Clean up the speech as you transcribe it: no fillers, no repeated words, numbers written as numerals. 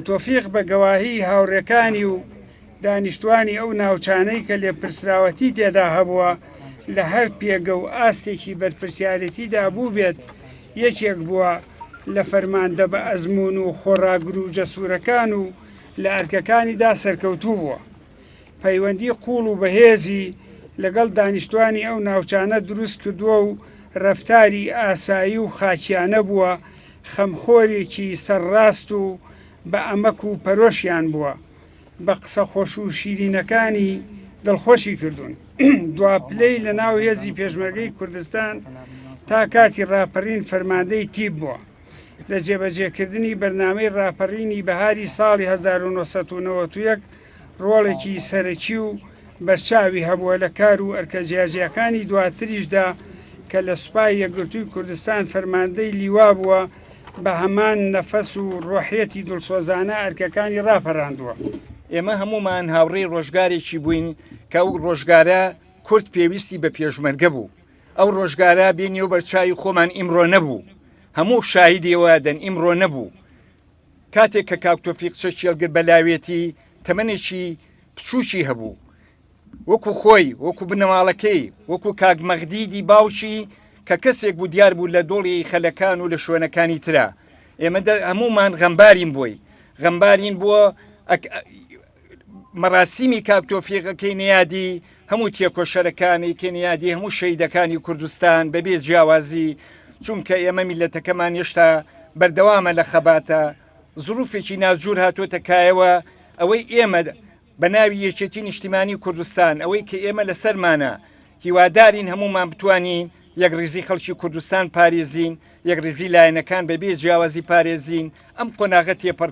تۆفیق بە گەواهی هاوڕێکانی و دانیشتوانی ئەو ناوچانەی کە لێپرسراوەتی تێدا هەبووە لە هەر پێگە و ئاستێکی بەرپرسیارەتیدا بوو بێت یەکێک بووە لە فەرماندە بە ئەزمون و خۆڕاگر و جەسوورەکان و لە ئەرکەکانیدا سەرکەوتوو بووە. پەیوەندی قوڵ و بەهێزی لەگەڵ دانیشتوانی ئەو ناوچانە دروست کردووە و ڕەفتاری ئاسایی و خاکیانە بووە، خەمخۆرێکی سەرڕاست و بە ئەمەک و پەرۆشیان بووە، بە قسە خۆش و شیرینەکانی دڵخۆشی کردوون. دواپلەی لە ناو هێزی پێشمەرگەی کوردستان تا کاتی ڕاپەڕین فەرماندەی تیب بووە. لە جێبەجێکردنی بەرنامەی ڕاپەڕینی بەهاری ساڵی 1991 ڕۆڵێکی سەرەکی و بەرچاوی هەبووە لە کار و ئەرکەجیاجیەکانی دواتریشدا کە لە سوپای یەکگرتووی کوردستان فەرماندەی لیوا بووە، بە هەمان نەفەس و ڕۆحیەتی دڵسۆزانە ئەرکەکانی ڕاپەڕاندووە. ئێمە هەمومان هاوڕێی ڕۆژگارێکی بووین کە ئەو ڕۆژگارە کورد پێویستی بە پێشمەرگە بوو. ئەو ڕۆژگارە بینی و بەرچاوی خۆمان ئیمڕۆ نەبوو، هەموو شاهیدیەوە دەن ئیمڕۆ نەبوو. کاتێک کە کاک تۆفیق چەکیێڵگر بەلاوێتی تەمەنێکی بچووکی هەبوو، وەکو خۆی، وەکو بنەماڵەکەی، وەکو کاک مەغدیدی باوکی کە کەسێک بوو دیار بوو لە دۆڵی خەلەکان و لە شوێنەکانی ترا. ئێمە هەمومان غەمبارین بووی، غەمبارین بووە مەراسیمی کاک تۆفیقەکەی نەیادی هەموو تێکۆشەرەکانی کێنیادی هەموو شەیدەکانی کوردستان بەبێ جیاوازی، چونکە ئێمە میلەتەکەمان هێشتا بەردەوامە لە خەباتە، زروفێکی ناجوور هاتوۆتە کایەوە. ئەوەی ئێمە بە ناوی یەکێتی نیشتیمانی کوردستان، ئەوەی کە ئێمە لەسەرمانە، هیوادارین هەمومان بتوانین یەکڕێزی خەڵکی کوردستان پارێزین، یەکڕێزی لایەنەکان بەبێ جیاوازی پارێزین، ئەم قۆناغە تێپەڕ